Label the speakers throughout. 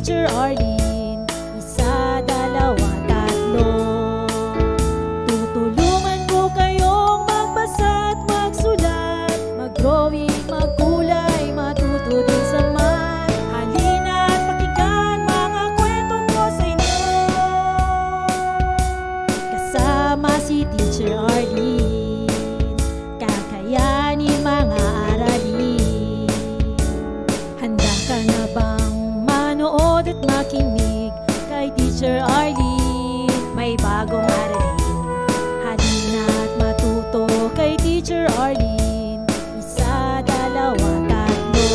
Speaker 1: Teacher Arlene. Isa, dalawa, tatlo. Tutulungan ko kayong magbasa at magsulat, mag-drawing, magkulay, matuto din sa math. Halina at pakinggan mga kwento ko sa inyo. Kasama si Teacher Arlene, kakayanin mga aralin. Handa ka na bang manood at makinig kay Teacher Arlene? May bagong aralin. Halina at matuto kay Teacher Arlene. Isa, dalawa, tatlo.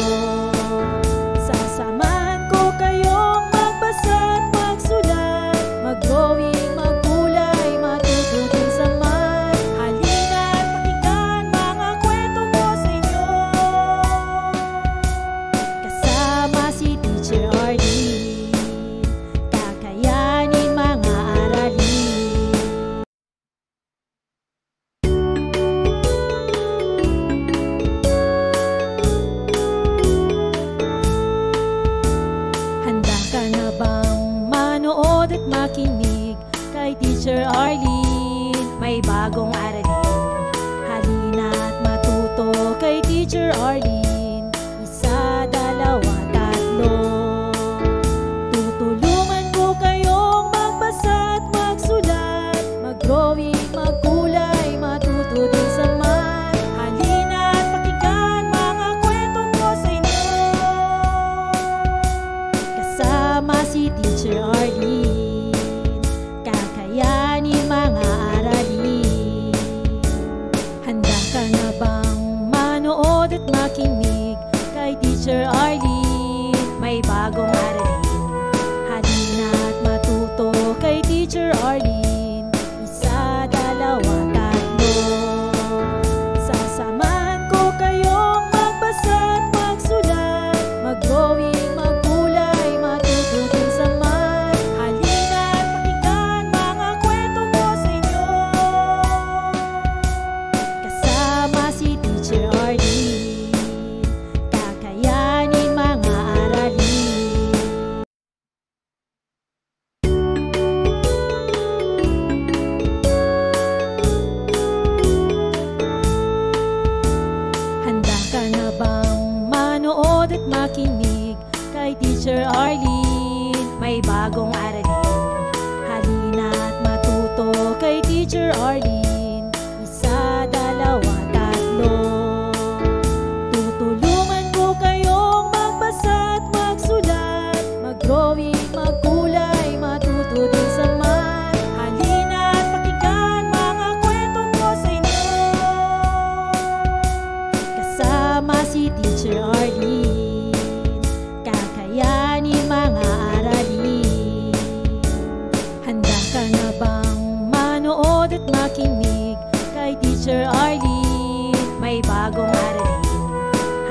Speaker 1: Sasamahan ko kayong magbasa at magsulat, mag-drawing, magkulay, matuto din sa math. Halina at pakinggan mga kwento ko sa inyo. Kasama si Teacher Arlene, kakayanin mga aralin. Handa ka na bang manood at makinig kay Teacher Arlene? May bagong aralin. Halina at matuto kay Teacher Arlene. Isa, dalawa, tatlo. Tutulungan ko kayong magbasa at magsulat, mag-drawing, magkulay, matuto din sa math. Halina at pakinggan mga kwento ko sa inyo. Kasama si Teacher Arlene, kakayanin mga aralin. Handa ka na bang manood at makinig kay Teacher Arlene? May bagong aralin. Halina at matuto kay Teacher Arlene. Isa, dalawa, tatlo. Sasamahan ko kayong magbasa at magsulat, mag-drawing, magkulay, matuto din sa math. Halina at pakinggan mga kwento ko sa inyo. Kasama si Teacher Arlene, kakayanin mga aralin. Handa ka na bang manood at makinig kay Teacher Arlene? May bagong aralin. Halina at matuto kay Teacher Arlene. Isa, dalawa, tatlo. Tutulungan ko kayong magbasa at magsulat, mag-drawing, magkulay, matuto din sa math. Halina at pakinggan mga kwento ko sa inyo. Kasama si Teacher Arlene, kakayanin mga aralin. Handa ka na bang manood at makinig kay Teacher Arlene? May bagong aralin.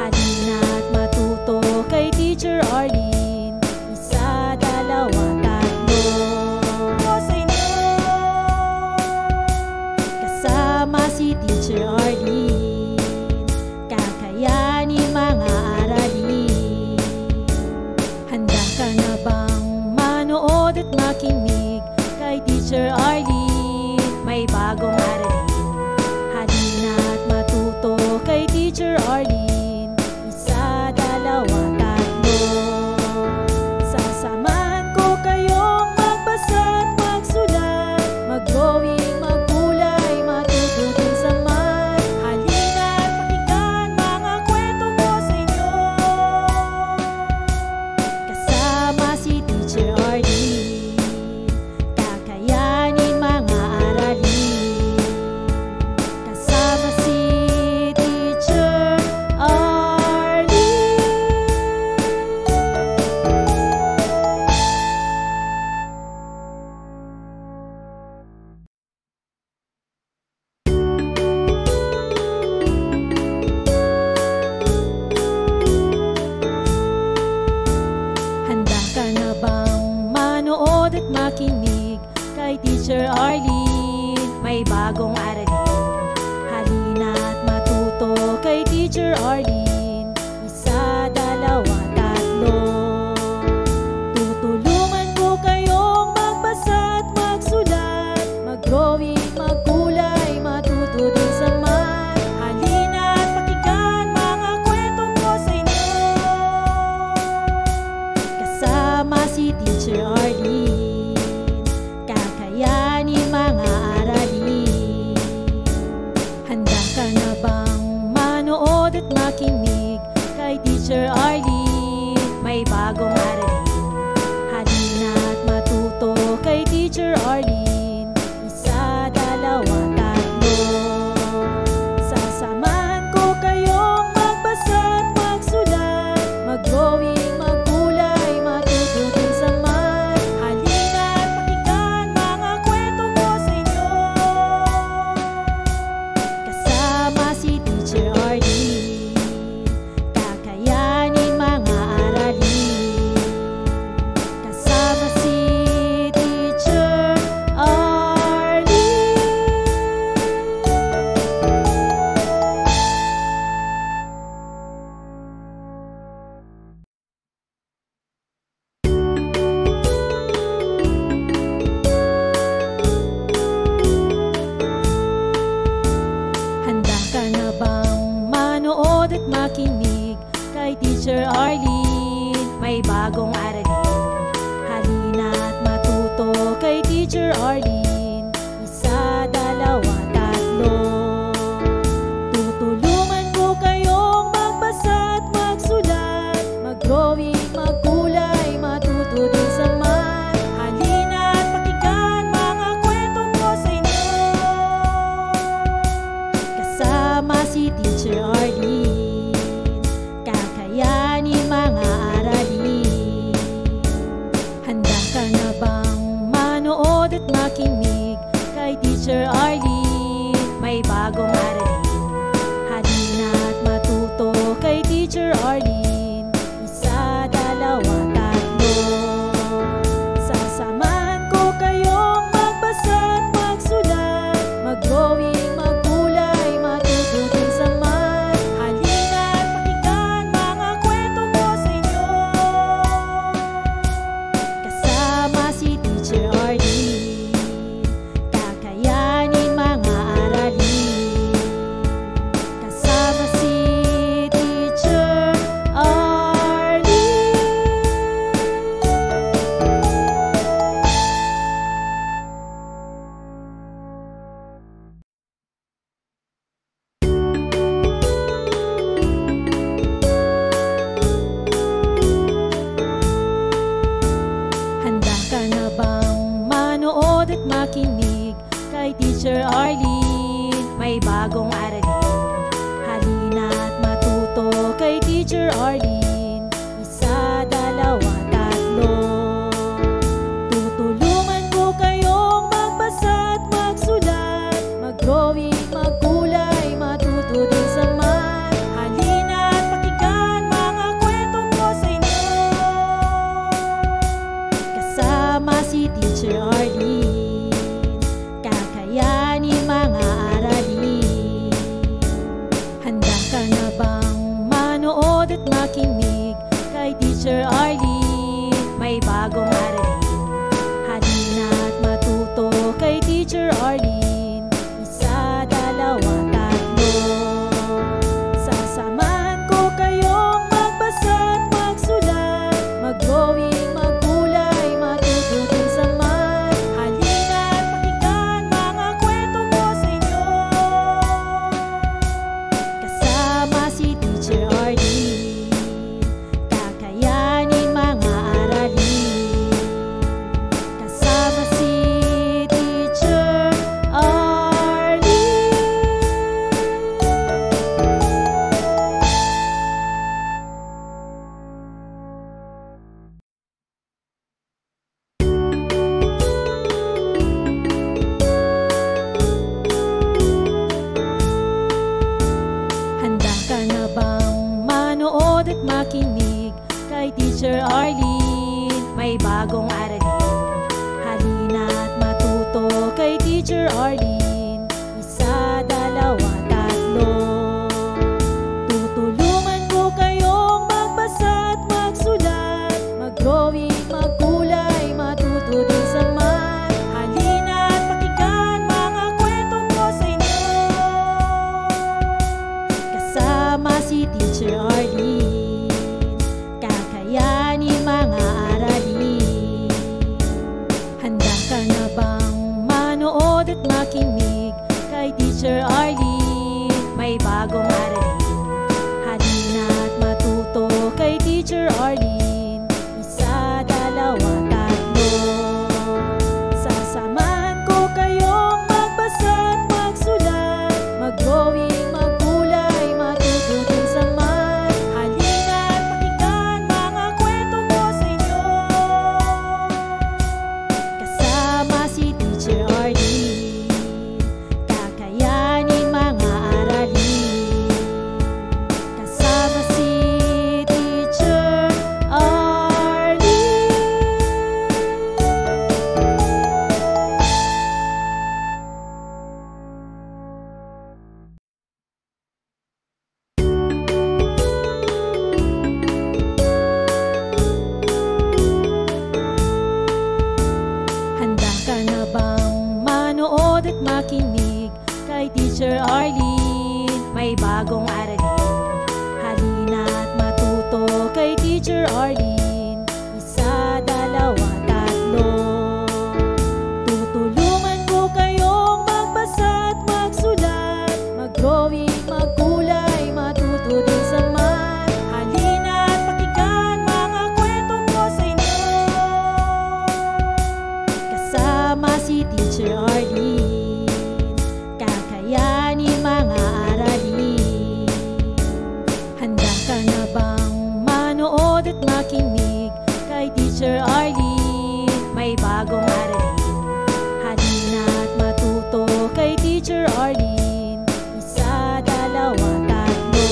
Speaker 1: Halina at matuto kay Teacher Arlene. Isa, dalawa, tatlo. Ko sa inyo. Kasama si Teacher Arlene, kakayanin mga aralin. Handa ka na bang manood at makinig kay Teacher Arlene? May bagong aralin. Halina at matuto kay Teacher Arlene. Isa, dalawa, tatlo. Sasamahan ko kayong magbasa at magsulat, mag-drawing, magkulay, matuto din sa math. Halina at pakinggan mga kwento ko sa inyo. Kasama si Teacher Arlene, kakayanin mga aralin. Kasama si Teacher Arlene. Handa ka na bang manood at makinig kay Teacher Arlene? May bagong aralin. Halina at matuto kay Teacher Arlene. Isa, dalawa, tatlo. manood at makinig kay Teacher Arlene. May bagong aralin, halina at matuto kay Teacher Arlene. Isa, dalawa, tatlo. Sasamahan ko kayong magbasa at magsulat, mag-drawing, magkulay, matuto din sa math. Halina at pakinggan mga kwento ko sa inyo, kasama si Teacher Arlene. Kakayanin mga aralin, kasama si Teacher Arlene. Handa ka na bang manood at makinig kay Teacher Arlene? May bagong aralin, halina at matuto kay Teacher Arlene. Isa, dalawa, tatlo. Tutulungan ko kayong magbasa at magsulat, mag-drawing, magkulay, matuto din sa math. Halina at pakinggan mga kwento ko sa inyo, kasama si Teacher Arlene. Kakayanin mga aralin. Handa ka na bang manood at makinig kay Teacher Arlene? May bagong aralin, halina at matuto kay Teacher Arlene. Isa, dalawa, tatlo. Sasamahan ko kayong magbasa at magsulat, mag-drawing, magkulay, matuto din sa math. Halina at pakinggan mga kwento ko sa inyo, kasama si Teacher Arlene. Kakayanin mga aralin, kasama si Teacher Arlene. Handa ka na bang manood at makinig kay Teacher Arlene? May bagong aralin, halina at matuto kay Teacher Arlene. Isa, dalawa, tatlo. Tutulungan ko kayong magbasa at magsulat, mag-drawing, magkulay, matuto din sa math. Halina at pakinggan mga kwento ko sa inyo, kasama si Teacher Arlene. Kakayanin mga aralin. Handa ka na bang manood at makinig kay Teacher Arlene? May bagong aralin, halina at matuto kay Teacher Arlene. Isa, dalawa, tatlo. Sasamahan ko kayong magbasa at magsulat, mag-drawing, magkulay, matuto din sa math. Halina at pakinggan mga kwento ko sa inyo, kasama si Teacher Arlene. Kakayanin mga aralin, kasama si Teacher Arlene. Handa ka na bang manood at makinig kay Teacher Arlene? May bagong aralin, halina at matuto kay Teacher Arlene. Isa, dalawa, tatlo. Tutulungan ko kayong magbasa at magsulat, mag-drawing, magkulay, matuto din sa math. Halina at pakinggan mga kwento ko sa inyo, kasama si Teacher Arlene. Kakayanin mga aralin. Handa ka na bang manood at makinig kay Teacher Arlene? May bagong aralin, Teacher Arlene. Isa, dalawa, tatlo. Sasamahan ko kayong magbasa at magsulat, mag-drawing, maggulay, matuto din sa math. Halina't pakinggan mga kwento ko sa inyo. Kasama si Teacher Arlene, kakayanin mga aralin. Kasama si Teacher Arlene. Handa ka na bang manood at makinig kay Teacher Arlene? May bagong aralin. Halina't matuto kay Teacher Arlene. Isa, dalawa, tatlo. Tutulungan ko kayong magbasa at magsulat, mag-drawing, maggulay, matuto din sa math. Halina't pakinggan mga kwento ko sa inyo. Kasama si Teacher Arlene, kakayanin mga aralin. Handa ka na bang manood at makinig kay Teacher Arlene? May bagong aralin. Halina't matuto kay Teacher Arlene. Isa, dalawa, tatlo.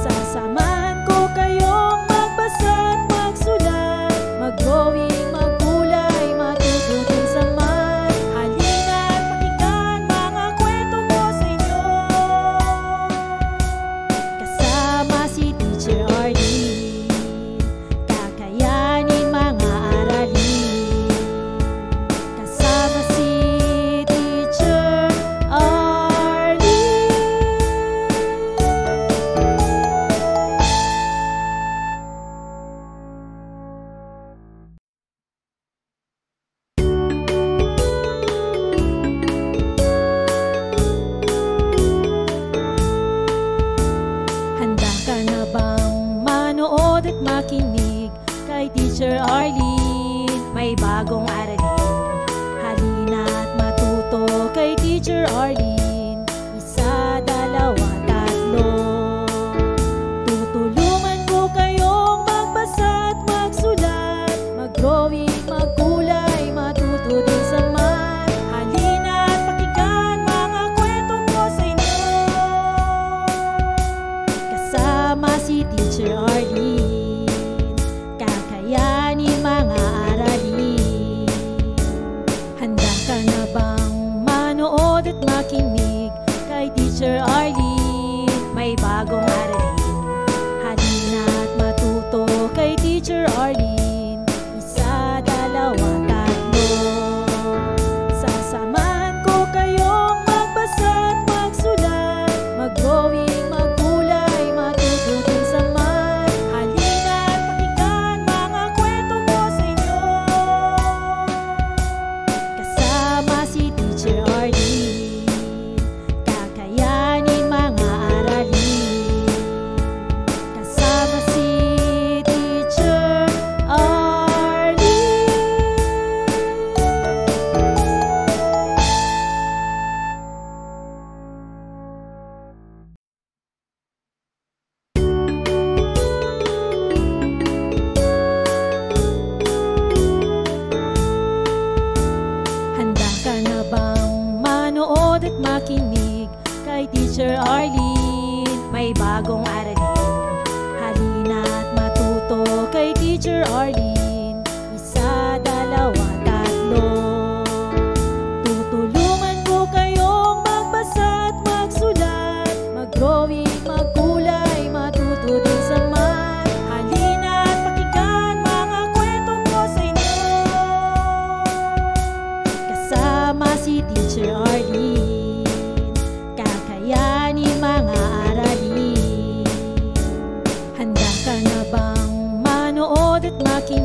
Speaker 1: Sasamahan ko kayong magbasa at magsulat, mag-drawing, maggulay, matuto din sa math. Halina't pakinggan mga kwento ko sa inyo. Kasama si Teacher Arlene, kakayanin mga aralin. Kasama si Teacher Arlene. Handa ka na bang manood at makinig kay Teacher Arlene? May bagong aralin. Halina't matuto kay Teacher Arlene. Isa, dalawa, tatlo. Tutulungan ko kayong magbasa at magsulat, mag-drawing, maggulay, matuto din sa math. Halina't pakinggan mga kwento ko sa inyo. Kasama si Teacher Arlene, kakayanin mga aralin. Handa ka na bang manood at makinig kay Teacher Arlene? May bagong aralin. Halina't matuto kay Teacher Arlene. Isa, dalawa, tatlo. Sasamahan ko kayong magbasa at magsulat, mag-drawing, maggulay, matuto din sa math. Halina't pakinggan mga kwento ko sa inyo. Kasama si Teacher Arlene, kakayanin mga aralin. Kasama si Teacher Arlene. Handa ka na bang manood at makinig kay Teacher Arlene? May bagong aralin. Halina't matuto kay Teacher Arlene. Isa, dalawa, tatlo. Tutulungan ko kayong magbasa at magsulat, mag-drawing, maggulay, matuto din sa math. Halina't pakinggan mga kwento ko sa inyo. Kasama si Teacher Arlene, kakayanin mga aralin. Handa ka na bang manood at makinig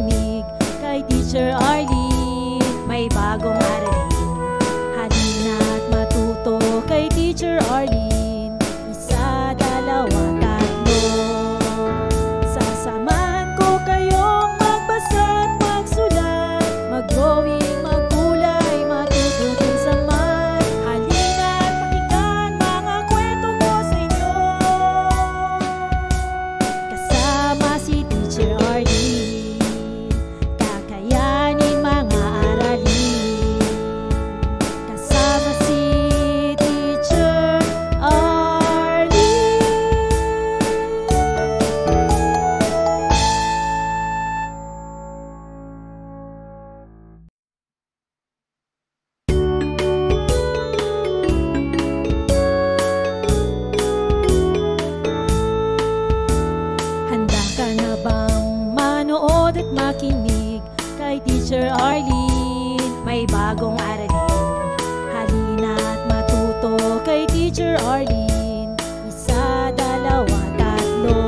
Speaker 1: Teacher Arlene, may bagong aralin. Halina't matuto kay Teacher Arlene. Isa, dalawa, tatlo.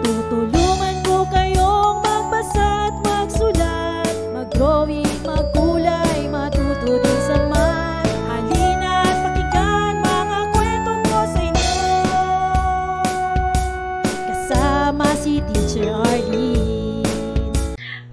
Speaker 1: Tutulungan ko kayong magbasa at magsulat, mag-drawing, magkulay, matuto din sa math. Halina't pakinggan mga kwento ko sa inyo, kasama si Teacher Arlene.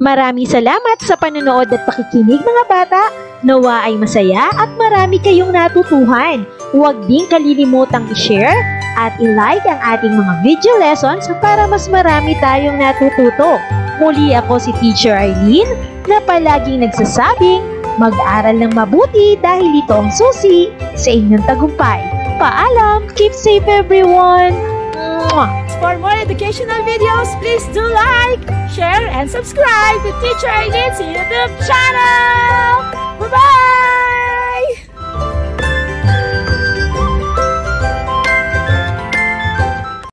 Speaker 2: Maraming salamat sa panonood at pakikinig mga bata. Nawa ay masaya at marami kayong natutuhan. Huwag din kalilimutang i-share at i-like ang ating mga video lessons para mas marami tayong natututo. Muli ako si Teacher Arlene na palaging nagsasabing mag-aral ng mabuti dahil ito ang susi sa inyong tagumpay. Paalam! Keep safe everyone! Mwah!
Speaker 1: For more educational videos, please do like, share, and subscribe to Teacher Arlene's YouTube channel! Bye-bye!